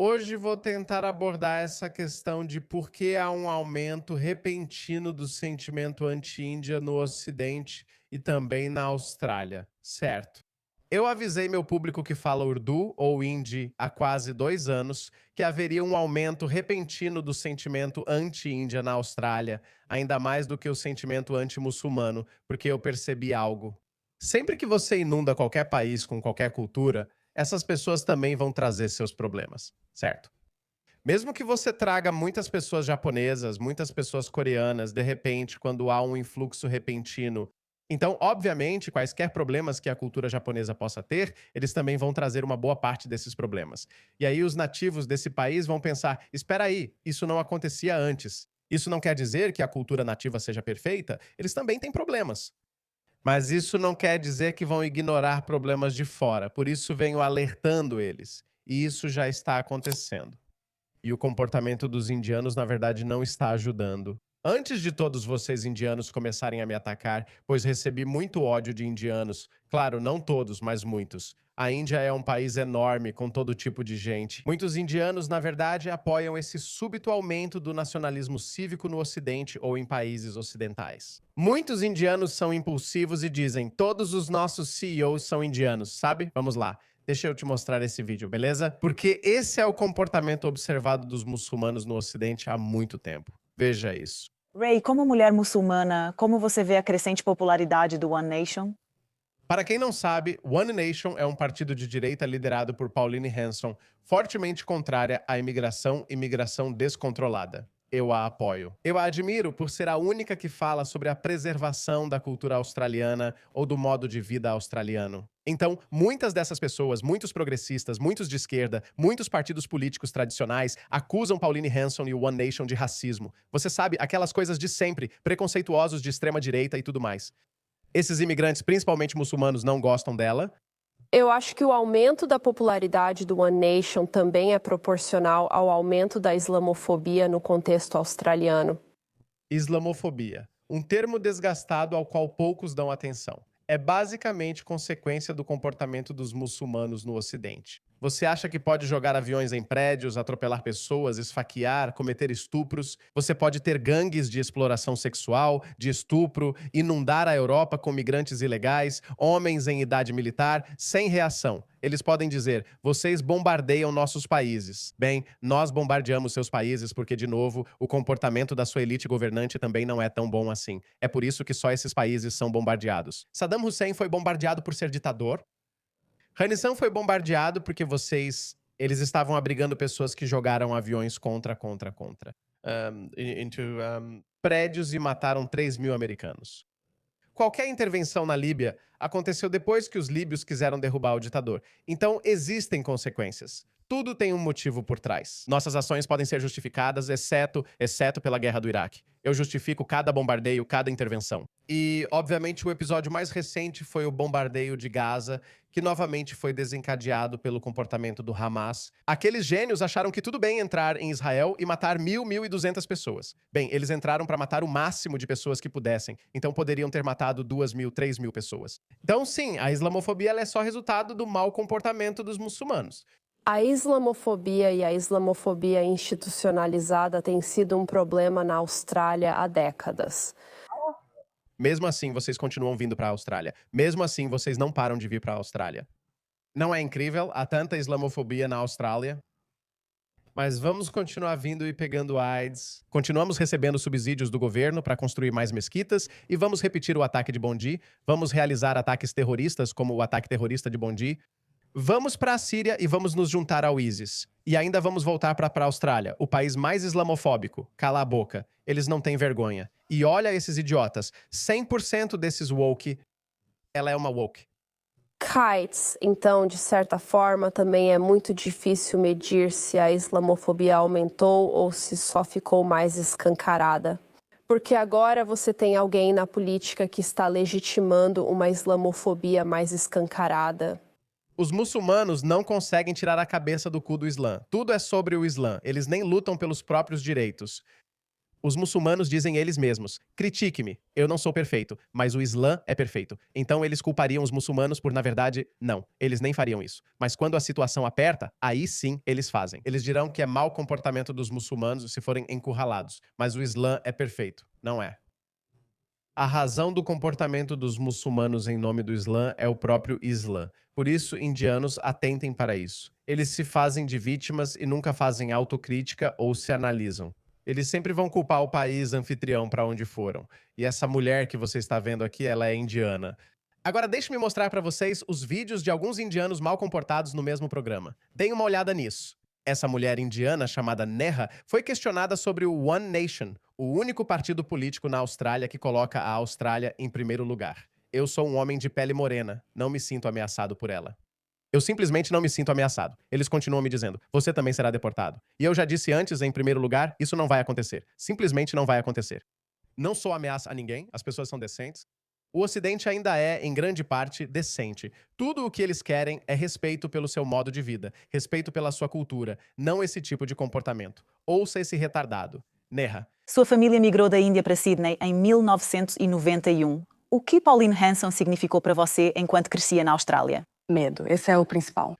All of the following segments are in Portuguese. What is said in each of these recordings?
Hoje vou tentar abordar essa questão de por que há um aumento repentino do sentimento anti-Índia no Ocidente e também na Austrália, certo? Eu avisei meu público que fala Urdu ou Hindi há quase 2 anos que haveria um aumento repentino do sentimento anti-Índia na Austrália, ainda mais do que o sentimento anti-muçulmano, porque eu percebi algo. Sempre que você inunda qualquer país com qualquer cultura, essas pessoas também vão trazer seus problemas, certo? Mesmo que você traga muitas pessoas japonesas, muitas pessoas coreanas, de repente, quando há um influxo repentino. Então, obviamente, quaisquer problemas que a cultura japonesa possa ter, eles também vão trazer uma boa parte desses problemas. E aí os nativos desse país vão pensar: espera aí, isso não acontecia antes. Isso não quer dizer que a cultura nativa seja perfeita, eles também têm problemas. Mas isso não quer dizer que vão ignorar problemas de fora, por isso venho alertando eles. E isso já está acontecendo. E o comportamento dos indianos, na verdade, não está ajudando. Antes de todos vocês indianos começarem a me atacar, pois recebi muito ódio de indianos, claro, não todos, mas muitos. A Índia é um país enorme, com todo tipo de gente. Muitos indianos, na verdade, apoiam esse súbito aumento do nacionalismo cívico no Ocidente ou em países ocidentais. Muitos indianos são impulsivos e dizem: todos os nossos CEOs são indianos, sabe? Vamos lá. Deixa eu te mostrar esse vídeo, beleza? Porque esse é o comportamento observado dos muçulmanos no Ocidente há muito tempo. Veja isso. Ray, como mulher muçulmana, como você vê a crescente popularidade do One Nation? Para quem não sabe, One Nation é um partido de direita liderado por Pauline Hanson, fortemente contrária à imigração e migração descontrolada. Eu a apoio. Eu a admiro por ser a única que fala sobre a preservação da cultura australiana ou do modo de vida australiano. Então, muitas dessas pessoas, muitos progressistas, muitos de esquerda, muitos partidos políticos tradicionais acusam Pauline Hanson e o One Nation de racismo. Você sabe, aquelas coisas de sempre, preconceituosos de extrema direita e tudo mais. Esses imigrantes, principalmente muçulmanos, não gostam dela. Eu acho que o aumento da popularidade do One Nation também é proporcional ao aumento da islamofobia no contexto australiano. Islamofobia, um termo desgastado ao qual poucos dão atenção. É basicamente consequência do comportamento dos muçulmanos no Ocidente. Você acha que pode jogar aviões em prédios, atropelar pessoas, esfaquear, cometer estupros? Você pode ter gangues de exploração sexual, de estupro, inundar a Europa com migrantes ilegais, homens em idade militar, sem reação. Eles podem dizer: vocês bombardeiam nossos países. Bem, nós bombardeamos seus países porque, de novo, o comportamento da sua elite governante também não é tão bom assim. É por isso que só esses países são bombardeados. Saddam Hussein foi bombardeado por ser ditador. Hanissan foi bombardeado porque eles estavam abrigando pessoas que jogaram aviões contra prédios e mataram 3 mil americanos. Qualquer intervenção na Líbia aconteceu depois que os líbios quiseram derrubar o ditador. Então, existem consequências. Tudo tem um motivo por trás. Nossas ações podem ser justificadas, exceto pela guerra do Iraque. Eu justifico cada bombardeio, cada intervenção. E, obviamente, o episódio mais recente foi o bombardeio de Gaza, que novamente foi desencadeado pelo comportamento do Hamas. Aqueles gênios acharam que tudo bem entrar em Israel e matar 1.200 pessoas. Bem, eles entraram para matar o máximo de pessoas que pudessem, então poderiam ter matado 2.000, 3.000 pessoas. Então, sim, a islamofobia ela é só resultado do mau comportamento dos muçulmanos. A islamofobia e a islamofobia institucionalizada têm sido um problema na Austrália há décadas. Mesmo assim, vocês continuam vindo para a Austrália. Mesmo assim, vocês não param de vir para a Austrália. Não é incrível? Há tanta islamofobia na Austrália. Mas vamos continuar vindo e pegando AIDS. Continuamos recebendo subsídios do governo para construir mais mesquitas e vamos repetir o ataque de Bondi. Vamos realizar ataques terroristas, como o ataque terrorista de Bondi. Vamos para a Síria e vamos nos juntar ao ISIS. E ainda vamos voltar para a Austrália, o país mais islamofóbico. Cala a boca. Eles não têm vergonha. E olha esses idiotas. 100% desses woke, ela é uma woke. Kites, então, de certa forma, também é muito difícil medir se a islamofobia aumentou ou se só ficou mais escancarada. Porque agora você tem alguém na política que está legitimando uma islamofobia mais escancarada. Os muçulmanos não conseguem tirar a cabeça do cu do Islã. Tudo é sobre o Islã. Eles nem lutam pelos próprios direitos. Os muçulmanos dizem eles mesmos: critique-me, eu não sou perfeito, mas o Islã é perfeito. Então eles culpariam os muçulmanos por, na verdade, não, eles nem fariam isso. Mas quando a situação aperta, aí sim eles fazem. Eles dirão que é mau comportamento dos muçulmanos se forem encurralados, mas o Islã é perfeito. Não é. A razão do comportamento dos muçulmanos em nome do Islã é o próprio Islã. Por isso, indianos atentem para isso. Eles se fazem de vítimas e nunca fazem autocrítica ou se analisam. Eles sempre vão culpar o país anfitrião para onde foram. E essa mulher que você está vendo aqui, ela é indiana. Agora deixe-me mostrar para vocês os vídeos de alguns indianos mal comportados no mesmo programa. Deem uma olhada nisso. Essa mulher indiana, chamada Neha, foi questionada sobre o One Nation, o único partido político na Austrália que coloca a Austrália em primeiro lugar. Eu sou um homem de pele morena, não me sinto ameaçado por ela. Eu simplesmente não me sinto ameaçado. Eles continuam me dizendo, você também será deportado. E eu já disse antes, em primeiro lugar, isso não vai acontecer. Simplesmente não vai acontecer. Não sou ameaça a ninguém, as pessoas são decentes. O Ocidente ainda é, em grande parte, decente. Tudo o que eles querem é respeito pelo seu modo de vida, respeito pela sua cultura, não esse tipo de comportamento. Ouça esse retardado. Neha. Sua família migrou da Índia para Sydney em 1991. O que Pauline Hanson significou para você enquanto crescia na Austrália? Medo, esse é o principal.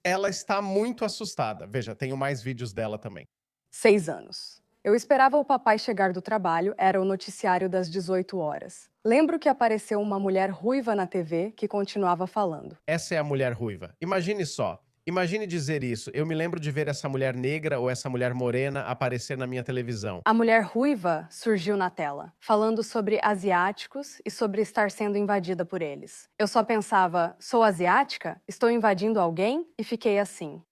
Ela está muito assustada. Veja, tenho mais vídeos dela também. 6 anos. Eu esperava o papai chegar do trabalho, era o noticiário das 18 horas. Lembro que apareceu uma mulher ruiva na TV que continuava falando. Essa é a mulher ruiva. Imagine só. Imagine dizer isso. Eu me lembro de ver essa mulher negra ou essa mulher morena aparecer na minha televisão. A mulher ruiva surgiu na tela, falando sobre asiáticos e sobre estar sendo invadida por eles. Eu só pensava, sou asiática? Estou invadindo alguém? E fiquei assim.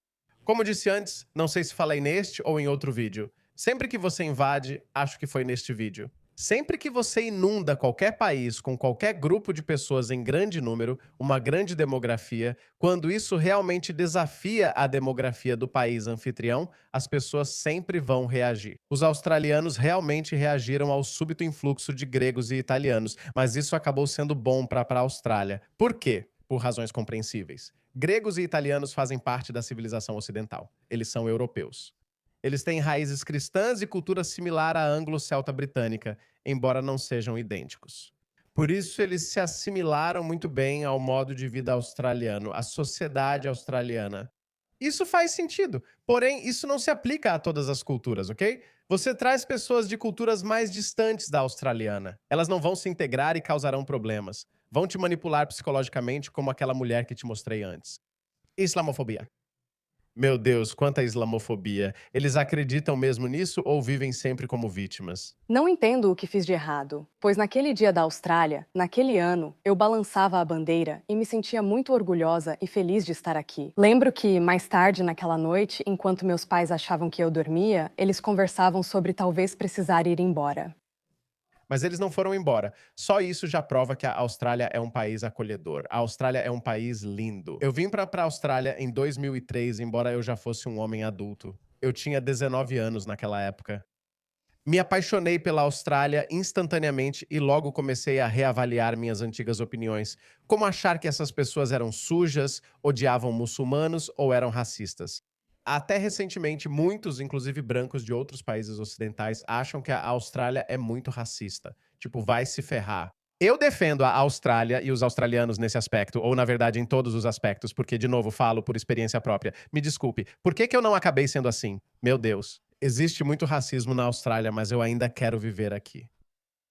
Como disse antes, não sei se falei neste ou em outro vídeo. Sempre que você invade, acho que foi neste vídeo. Sempre que você inunda qualquer país com qualquer grupo de pessoas em grande número, uma grande demografia, quando isso realmente desafia a demografia do país anfitrião, as pessoas sempre vão reagir. Os australianos realmente reagiram ao súbito influxo de gregos e italianos, mas isso acabou sendo bom para a Austrália. Por quê? Por razões compreensíveis. Gregos e italianos fazem parte da civilização ocidental. Eles são europeus. Eles têm raízes cristãs e cultura similar à anglo-celta britânica, embora não sejam idênticos. Por isso, eles se assimilaram muito bem ao modo de vida australiano, à sociedade australiana. Isso faz sentido, porém, isso não se aplica a todas as culturas, ok? Você traz pessoas de culturas mais distantes da australiana. Elas não vão se integrar e causarão problemas. Vão te manipular psicologicamente como aquela mulher que te mostrei antes. Islamofobia. Meu Deus, quanta islamofobia. Eles acreditam mesmo nisso ou vivem sempre como vítimas? Não entendo o que fiz de errado, pois naquele dia da Austrália, naquele ano, eu balançava a bandeira e me sentia muito orgulhosa e feliz de estar aqui. Lembro que, mais tarde naquela noite, enquanto meus pais achavam que eu dormia, eles conversavam sobre talvez precisar ir embora. Mas eles não foram embora. Só isso já prova que a Austrália é um país acolhedor. A Austrália é um país lindo. Eu vim para a Austrália em 2003, embora eu já fosse um homem adulto. Eu tinha 19 anos naquela época. Me apaixonei pela Austrália instantaneamente e logo comecei a reavaliar minhas antigas opiniões, como achar que essas pessoas eram sujas, odiavam muçulmanos ou eram racistas. Até recentemente, muitos, inclusive brancos de outros países ocidentais, acham que a Austrália é muito racista. Tipo, vai se ferrar. Eu defendo a Austrália e os australianos nesse aspecto, ou na verdade em todos os aspectos, porque, de novo, falo por experiência própria. Me desculpe, por que eu não acabei sendo assim? Meu Deus, existe muito racismo na Austrália, mas eu ainda quero viver aqui.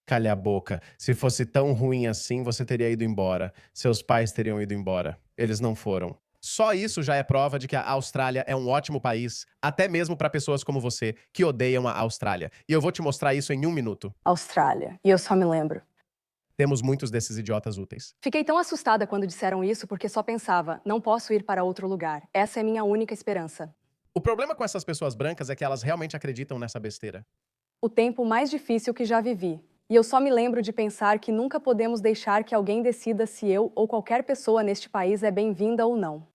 Calha a boca. Se fosse tão ruim assim, você teria ido embora. Seus pais teriam ido embora. Eles não foram. Só isso já é prova de que a Austrália é um ótimo país, até mesmo para pessoas como você, que odeiam a Austrália. E eu vou te mostrar isso em 1 minuto. Austrália, e eu só me lembro. Temos muitos desses idiotas úteis. Fiquei tão assustada quando disseram isso porque só pensava, não posso ir para outro lugar. Essa é minha única esperança. O problema com essas pessoas brancas é que elas realmente acreditam nessa besteira. O tempo mais difícil que já vivi. E eu só me lembro de pensar que nunca podemos deixar que alguém decida se eu ou qualquer pessoa neste país é bem-vinda ou não.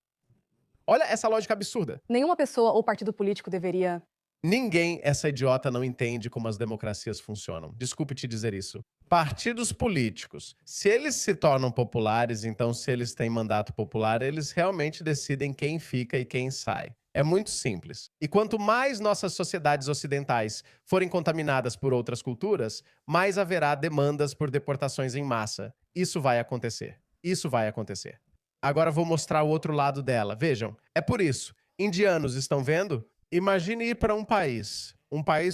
Olha essa lógica absurda. Nenhuma pessoa ou partido político deveria... Ninguém, essa idiota, não entende como as democracias funcionam. Desculpe te dizer isso. Partidos políticos, se eles se tornam populares, então se eles têm mandato popular, eles realmente decidem quem fica e quem sai. É muito simples. E quanto mais nossas sociedades ocidentais forem contaminadas por outras culturas, mais haverá demandas por deportações em massa. Isso vai acontecer. Isso vai acontecer. Agora vou mostrar o outro lado dela. Vejam, é por isso. Indianos, estão vendo? Imagine ir para um país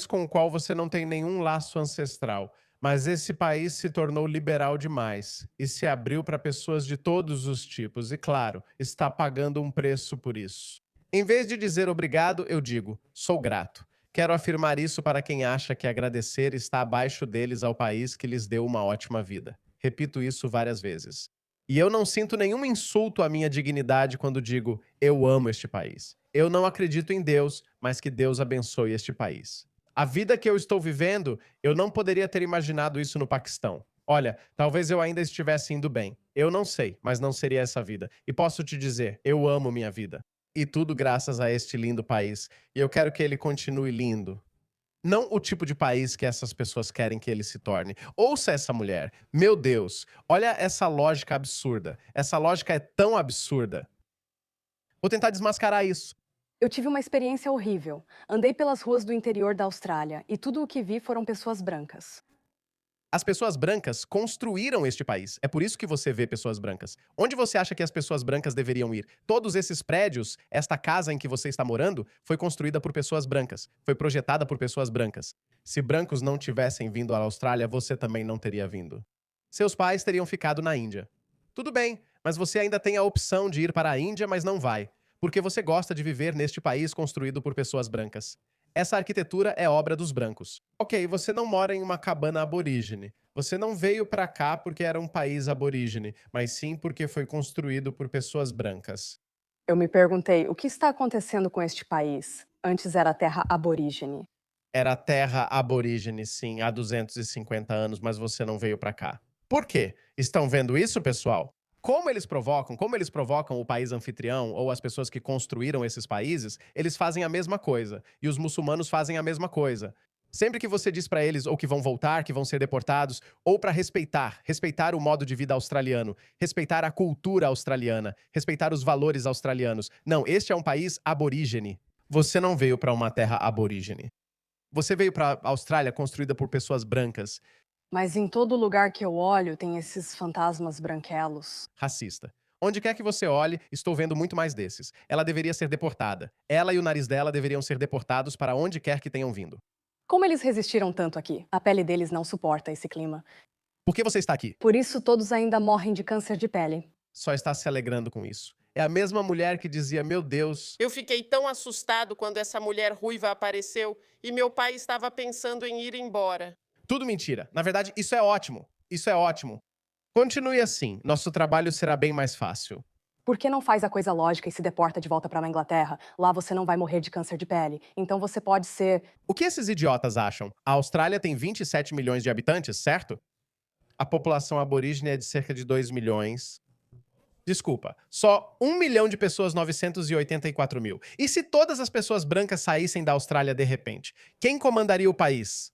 com o qual você não tem nenhum laço ancestral, mas esse país se tornou liberal demais e se abriu para pessoas de todos os tipos e, claro, está pagando um preço por isso. Em vez de dizer obrigado, eu digo, sou grato. Quero afirmar isso para quem acha que agradecer está abaixo deles ao país que lhes deu uma ótima vida. Repito isso várias vezes. E eu não sinto nenhum insulto à minha dignidade quando digo, eu amo este país. Eu não acredito em Deus, mas que Deus abençoe este país. A vida que eu estou vivendo, eu não poderia ter imaginado isso no Paquistão. Olha, talvez eu ainda estivesse indo bem. Eu não sei, mas não seria essa vida. E posso te dizer, eu amo minha vida. E tudo graças a este lindo país. E eu quero que ele continue lindo. Não o tipo de país que essas pessoas querem que ele se torne. Ouça essa mulher. Meu Deus, olha essa lógica absurda. Essa lógica é tão absurda. Vou tentar desmascarar isso. Eu tive uma experiência horrível. Andei pelas ruas do interior da Austrália e tudo o que vi foram pessoas brancas. As pessoas brancas construíram este país. É por isso que você vê pessoas brancas. Onde você acha que as pessoas brancas deveriam ir? Todos esses prédios, esta casa em que você está morando, foi construída por pessoas brancas. Foi projetada por pessoas brancas. Se brancos não tivessem vindo à Austrália, você também não teria vindo. Seus pais teriam ficado na Índia. Tudo bem, mas você ainda tem a opção de ir para a Índia, mas não vai. Porque você gosta de viver neste país construído por pessoas brancas. Essa arquitetura é obra dos brancos. Ok, você não mora em uma cabana aborígene. Você não veio para cá porque era um país aborígene, mas sim porque foi construído por pessoas brancas. Eu me perguntei, o que está acontecendo com este país? Antes era terra aborígene. Era terra aborígene, sim, há 250 anos, mas você não veio para cá. Por quê? Estão vendo isso, pessoal? Como eles provocam o país anfitrião ou as pessoas que construíram esses países, eles fazem a mesma coisa. E os muçulmanos fazem a mesma coisa. Sempre que você diz para eles ou que vão voltar, que vão ser deportados, ou para respeitar o modo de vida australiano, respeitar a cultura australiana, respeitar os valores australianos. Não, este é um país aborígene. Você não veio para uma terra aborígene. Você veio para a Austrália construída por pessoas brancas. Mas em todo lugar que eu olho tem esses fantasmas branquelos. Racista. Onde quer que você olhe, estou vendo muito mais desses. Ela deveria ser deportada. Ela e o nariz dela deveriam ser deportados para onde quer que tenham vindo. Como eles resistiram tanto aqui? A pele deles não suporta esse clima. Por que você está aqui? Por isso todos ainda morrem de câncer de pele. Só está se alegrando com isso. É a mesma mulher que dizia, meu Deus, Eu fiquei tão assustado quando essa mulher ruiva apareceu e meu pai estava pensando em ir embora. tudo mentira. Na verdade, isso é ótimo. Isso é ótimo. Continue assim. Nosso trabalho será bem mais fácil. Por que não faz a coisa lógica e se deporta de volta para a Inglaterra? Lá você não vai morrer de câncer de pele. Então você pode ser... O que esses idiotas acham? A Austrália tem 27 milhões de habitantes, certo? A população aborígene é de cerca de 2 milhões. Desculpa, só 1 milhão de pessoas, 984 mil. E se todas as pessoas brancas saíssem da Austrália de repente? Quem comandaria o país?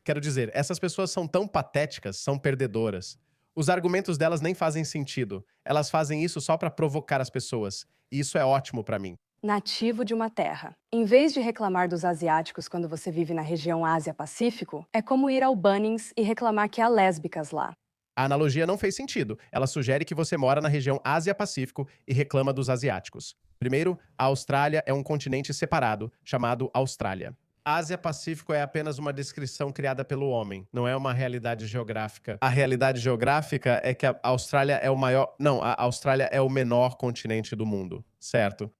Quero dizer, essas pessoas são tão patéticas, são perdedoras. Os argumentos delas nem fazem sentido. Elas fazem isso só para provocar as pessoas. E isso é ótimo para mim. nativo de uma terra. Em vez de reclamar dos asiáticos quando você vive na região Ásia-Pacífico, é como ir ao Bunnings e reclamar que há lésbicas lá. A analogia não fez sentido. Ela sugere que você mora na região Ásia-Pacífico e reclama dos asiáticos. Primeiro, a Austrália é um continente separado, chamado Austrália. Ásia-Pacífico é apenas uma descrição criada pelo homem, não é uma realidade geográfica. A realidade geográfica é que a Austrália é o maior... Não, a Austrália é o menor continente do mundo, certo?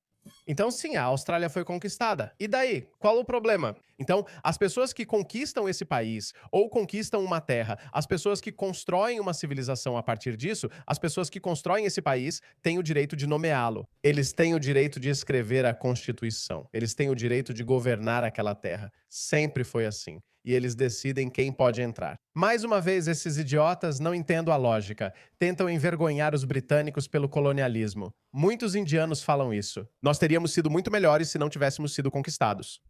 Então, sim, a Austrália foi conquistada. E daí? Qual o problema? Então, as pessoas que conquistam esse país ou conquistam uma terra, as pessoas que constroem uma civilização a partir disso, as pessoas que constroem esse país têm o direito de nomeá-lo. Eles têm o direito de escrever a Constituição. Eles têm o direito de governar aquela terra. Sempre foi assim. E eles decidem quem pode entrar. Mais uma vez, esses idiotas não entendem a lógica. Tentam envergonhar os britânicos pelo colonialismo. Muitos indianos falam isso. Nós teríamos sido muito melhores se não tivéssemos sido conquistados.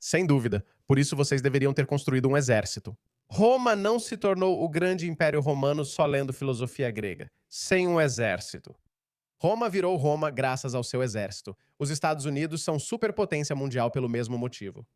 Sem dúvida. Por isso vocês deveriam ter construído um exército. Roma não se tornou o grande império romano só lendo filosofia grega. Sem um exército. Roma virou Roma graças ao seu exército. Os Estados Unidos são superpotência mundial pelo mesmo motivo.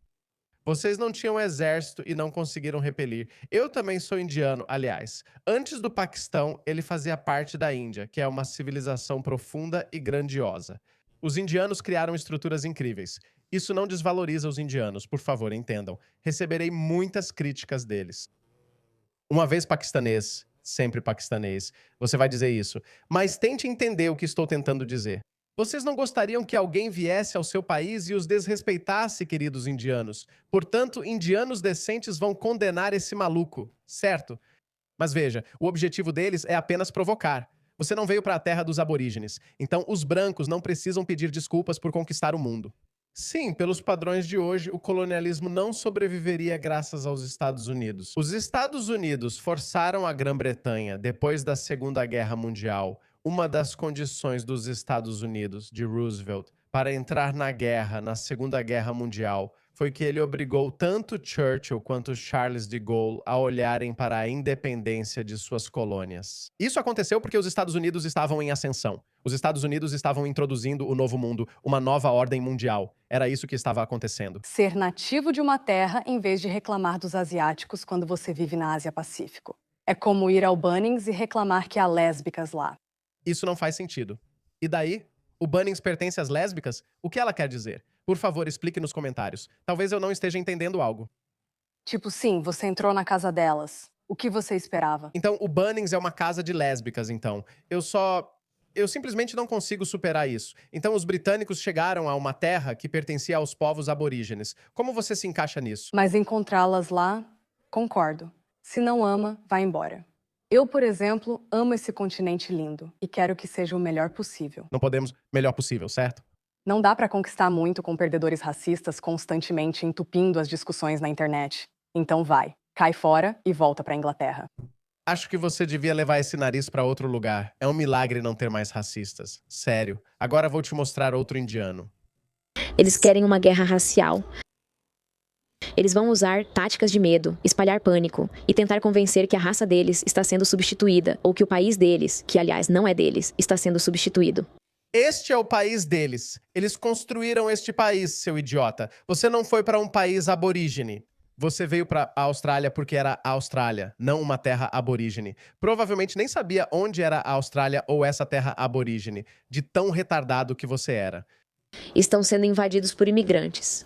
Vocês não tinham exército e não conseguiram repelir. Eu também sou indiano, aliás. Antes do Paquistão, ele fazia parte da Índia, que é uma civilização profunda e grandiosa. Os indianos criaram estruturas incríveis. Isso não desvaloriza os indianos, por favor, entendam. Receberei muitas críticas deles. Uma vez paquistanês, sempre paquistanês. Você vai dizer isso. Mas tente entender o que estou tentando dizer. Vocês não gostariam que alguém viesse ao seu país e os desrespeitasse, queridos indianos? Portanto, indianos decentes vão condenar esse maluco, certo? Mas veja, o objetivo deles é apenas provocar. Você não veio para a terra dos aborígenes. Então, os brancos não precisam pedir desculpas por conquistar o mundo. Sim, pelos padrões de hoje, o colonialismo não sobreviveria graças aos Estados Unidos. Os Estados Unidos forçaram a Grã-Bretanha, depois da Segunda Guerra Mundial, uma das condições dos Estados Unidos, de Roosevelt, para entrar na guerra, na Segunda Guerra Mundial, foi que ele obrigou tanto Churchill quanto Charles de Gaulle a olharem para a independência de suas colônias. Isso aconteceu porque os Estados Unidos estavam em ascensão. Os Estados Unidos estavam introduzindo o novo mundo, uma nova ordem mundial. Era isso que estava acontecendo. Ser nativo de uma terra em vez de reclamar dos asiáticos quando você vive na Ásia-Pacífico. É como ir ao Bunnings e reclamar que há lésbicas lá. Isso não faz sentido. E daí? O Bunnings pertence às lésbicas? O que ela quer dizer? Por favor, explique nos comentários. Talvez eu não esteja entendendo algo. Tipo, sim, você entrou na casa delas. O que você esperava? Então, o Bunnings é uma casa de lésbicas, então. Eu simplesmente não consigo superar isso. Então, os britânicos chegaram a uma terra que pertencia aos povos aborígenes. Como você se encaixa nisso? Mas encontrá-las lá, concordo. Se não ama, vá embora. Eu, por exemplo, amo esse continente lindo e quero que seja o melhor possível. Não podemos melhor possível, certo? Não dá pra conquistar muito com perdedores racistas constantemente entupindo as discussões na internet. Então vai, cai fora e volta pra Inglaterra. Acho que você devia levar esse nariz pra outro lugar. É um milagre não ter mais racistas. Sério. Agora vou te mostrar outro indiano. Eles querem uma guerra racial. Eles vão usar táticas de medo, espalhar pânico e tentar convencer que a raça deles está sendo substituída ou que o país deles, que aliás não é deles, está sendo substituído. Este é o país deles. Eles construíram este país, seu idiota. Você não foi para um país aborígene. Você veio para a Austrália porque era a Austrália, não uma terra aborígene. Provavelmente nem sabia onde era a Austrália ou essa terra aborígene, de tão retardado que você era. Estão sendo invadidos por imigrantes.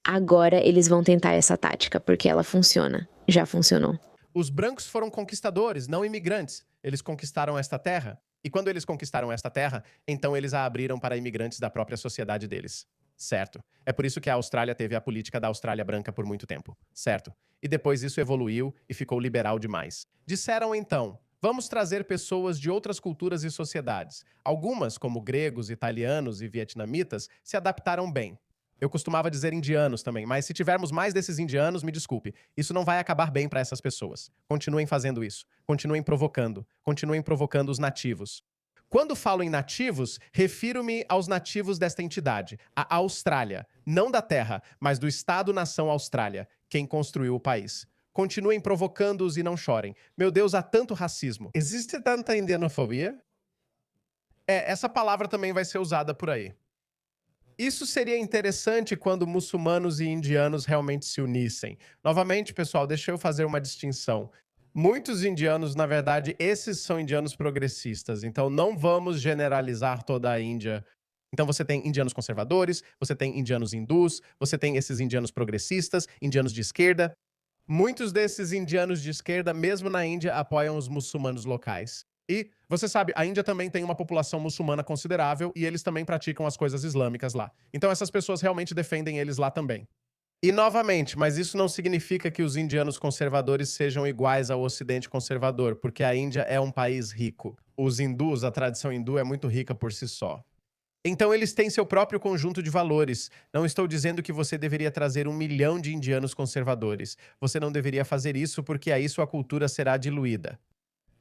Agora eles vão tentar essa tática, porque ela funciona. Já funcionou. Os brancos foram conquistadores, não imigrantes. Eles conquistaram esta terra. E quando eles conquistaram esta terra, então eles a abriram para imigrantes da própria sociedade deles. Certo. É por isso que a Austrália teve a política da Austrália branca por muito tempo. Certo. E depois isso evoluiu e ficou liberal demais. Disseram então, vamos trazer pessoas de outras culturas e sociedades. Algumas, como gregos, italianos e vietnamitas, se adaptaram bem. Eu costumava dizer indianos também, mas se tivermos mais desses indianos, me desculpe, isso não vai acabar bem para essas pessoas. Continuem fazendo isso. Continuem provocando os nativos. Quando falo em nativos, refiro-me aos nativos desta entidade, a Austrália, não da Terra, mas do Estado-nação Austrália, quem construiu o país. Continuem provocando-os e não chorem. Meu Deus, há tanto racismo. Existe tanta indianofobia? Essa palavra também vai ser usada por aí. Isso seria interessante quando muçulmanos e indianos realmente se unissem. Novamente, pessoal, deixa eu fazer uma distinção. Muitos indianos, na verdade, esses são indianos progressistas. Então, não vamos generalizar toda a Índia. Então, você tem indianos conservadores, você tem indianos hindus, você tem esses indianos progressistas, indianos de esquerda. Muitos desses indianos de esquerda, mesmo na Índia, apoiam os muçulmanos locais. E, você sabe, a Índia também tem uma população muçulmana considerável e eles também praticam as coisas islâmicas lá. Então essas pessoas realmente defendem eles lá também. E, novamente, mas isso não significa que os indianos conservadores sejam iguais ao Ocidente conservador, porque a Índia é um país rico. Os hindus, a tradição hindu é muito rica por si só. Então eles têm seu próprio conjunto de valores. Não estou dizendo que você deveria trazer 1 milhão de indianos conservadores. Você não deveria fazer isso porque aí sua cultura será diluída.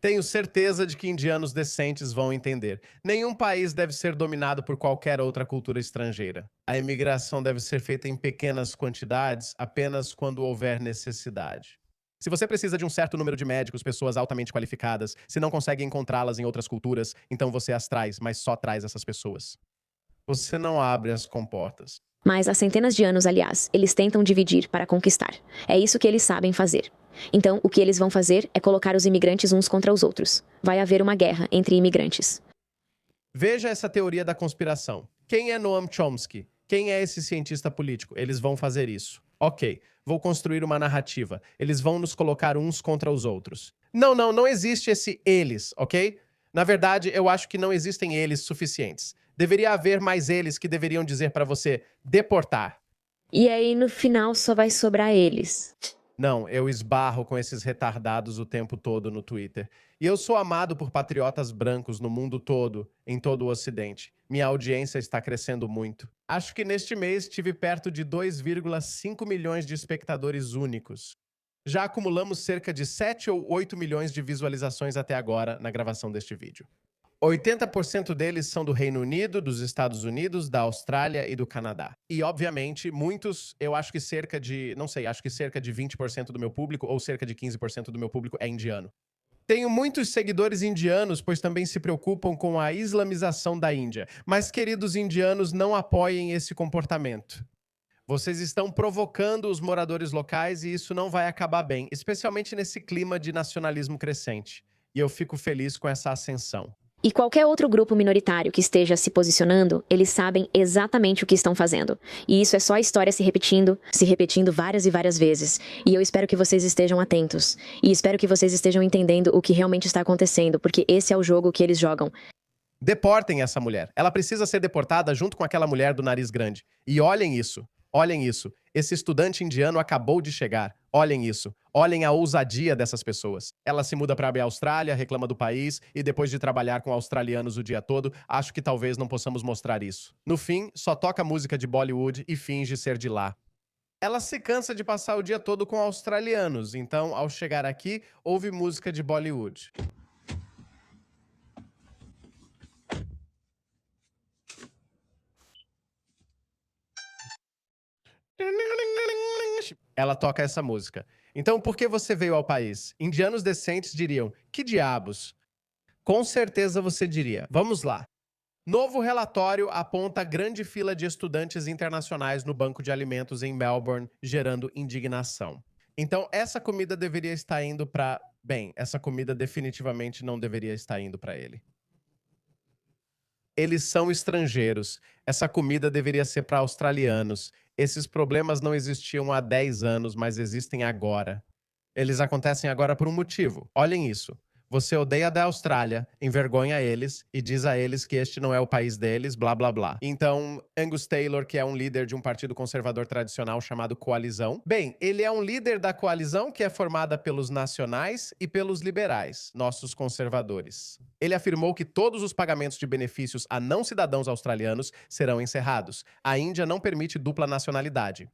Tenho certeza de que indianos decentes vão entender. Nenhum país deve ser dominado por qualquer outra cultura estrangeira. A imigração deve ser feita em pequenas quantidades, apenas quando houver necessidade. Se você precisa de um certo número de médicos, pessoas altamente qualificadas, se não consegue encontrá-las em outras culturas, então você as traz, mas só traz essas pessoas. Você não abre as comportas. Mas há centenas de anos, aliás, eles tentam dividir para conquistar. É isso que eles sabem fazer. Então, o que eles vão fazer é colocar os imigrantes uns contra os outros. Vai haver uma guerra entre imigrantes. Veja essa teoria da conspiração. Quem é Noam Chomsky? Quem é esse cientista político? Eles vão fazer isso. Ok, vou construir uma narrativa. Eles vão nos colocar uns contra os outros. Não existe esse eles, ok? Na verdade, eu acho que não existem eles suficientes. Deveria haver mais eles que deveriam dizer para você deportar. E aí, no final, só vai sobrar eles. Não, eu esbarro com esses retardados o tempo todo no Twitter. E eu sou amado por patriotas brancos no mundo todo, em todo o Ocidente. Minha audiência está crescendo muito. Acho que neste mês tive perto de 2,5 milhões de espectadores únicos. Já acumulamos cerca de 7 ou 8 milhões de visualizações até agora na gravação deste vídeo. 80% deles são do Reino Unido, dos Estados Unidos, da Austrália e do Canadá. E, obviamente, muitos, eu acho que cerca de, não sei, acho que cerca de 20% do meu público ou cerca de 15% do meu público é indiano. Tenho muitos seguidores indianos, pois também se preocupam com a islamização da Índia. Mas, queridos indianos, não apoiem esse comportamento. Vocês estão provocando os moradores locais e isso não vai acabar bem, especialmente nesse clima de nacionalismo crescente. E eu fico feliz com essa ascensão. E qualquer outro grupo minoritário que esteja se posicionando, eles sabem exatamente o que estão fazendo. E isso é só a história se repetindo várias e várias vezes. E eu espero que vocês estejam atentos. E espero que vocês estejam entendendo o que realmente está acontecendo, porque esse é o jogo que eles jogam. Deportem essa mulher. Ela precisa ser deportada junto com aquela mulher do nariz grande. E olhem isso. Olhem isso. Esse estudante indiano acabou de chegar. Olhem isso. Olhem a ousadia dessas pessoas. Ela se muda para a Austrália, reclama do país e depois de trabalhar com australianos o dia todo, acho que talvez não possamos mostrar isso. No fim, só toca música de Bollywood e finge ser de lá. Ela se cansa de passar o dia todo com australianos, então, ao chegar aqui, ouve música de Bollywood. Ela toca essa música. Então, por que você veio ao país? Indianos decentes diriam, que diabos? Com certeza você diria, vamos lá. Novo relatório aponta grande fila de estudantes internacionais no banco de alimentos em Melbourne, gerando indignação. Então, essa comida deveria estar indo para... Bem, essa comida definitivamente não deveria estar indo para ele. Eles são estrangeiros. Essa comida deveria ser para australianos. Esses problemas não existiam há 10 anos, mas existem agora. Eles acontecem agora por um motivo. Olhem isso. Você odeia da Austrália, envergonha eles e diz a eles que este não é o país deles, blá blá blá. Então, Angus Taylor, que é um líder de um partido conservador tradicional chamado Coalizão. Bem, ele é um líder da coalizão que é formada pelos nacionais e pelos liberais, nossos conservadores. Ele afirmou que todos os pagamentos de benefícios a não cidadãos australianos serão encerrados. A Índia não permite dupla nacionalidade.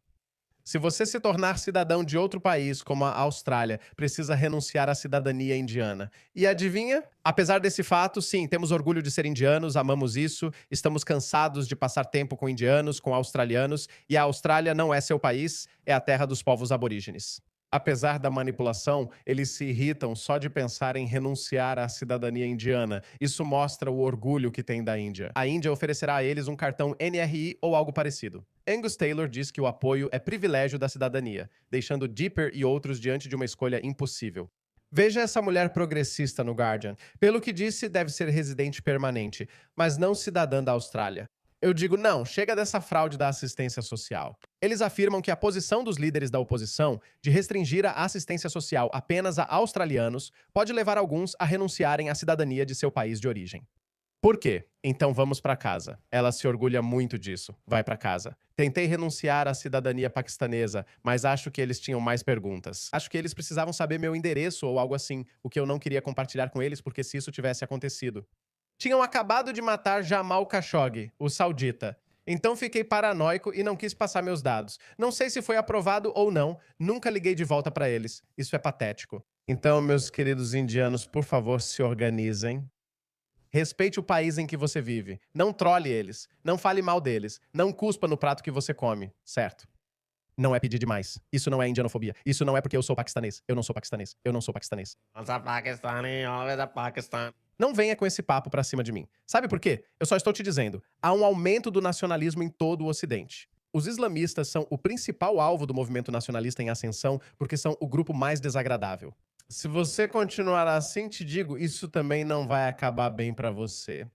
Se você se tornar cidadão de outro país, como a Austrália, precisa renunciar à cidadania indiana. E adivinha? Apesar desse fato, sim, temos orgulho de ser indianos, amamos isso, estamos cansados de passar tempo com indianos, com australianos, e a Austrália não é seu país, é a terra dos povos aborígenes. Apesar da manipulação, eles se irritam só de pensar em renunciar à cidadania indiana. Isso mostra o orgulho que tem da Índia. A Índia oferecerá a eles um cartão NRI ou algo parecido. Angus Taylor diz que o apoio é privilégio da cidadania, deixando Dipper e outros diante de uma escolha impossível. Veja essa mulher progressista no Guardian. Pelo que disse, deve ser residente permanente, mas não cidadã da Austrália. Eu digo, não, chega dessa fraude da assistência social. Eles afirmam que a posição dos líderes da oposição de restringir a assistência social apenas a australianos pode levar alguns a renunciarem à cidadania de seu país de origem. Por quê? Então vamos para casa. Ela se orgulha muito disso. Vai para casa. Tentei renunciar à cidadania paquistanesa, mas acho que eles tinham mais perguntas. Acho que eles precisavam saber meu endereço ou algo assim, o que eu não queria compartilhar com eles porque se isso tivesse acontecido. Tinham acabado de matar Jamal Khashoggi, o saudita. Então fiquei paranoico e não quis passar meus dados. Não sei se foi aprovado ou não, nunca liguei de volta para eles. Isso é patético. Então, meus queridos indianos, por favor, se organizem. Respeite o país em que você vive. Não trole eles. Não fale mal deles. Não cuspa no prato que você come, certo? não é pedir demais. Isso não é indianofobia. Isso não é porque eu sou paquistanês. Eu não sou paquistanês. Eu não sou paquistanês. Não venha com esse papo pra cima de mim. Sabe por quê? Eu só estou te dizendo. Há um aumento do nacionalismo em todo o Ocidente. Os islamistas são o principal alvo do movimento nacionalista em ascensão porque são o grupo mais desagradável. Se você continuar assim, te digo, isso também não vai acabar bem pra você.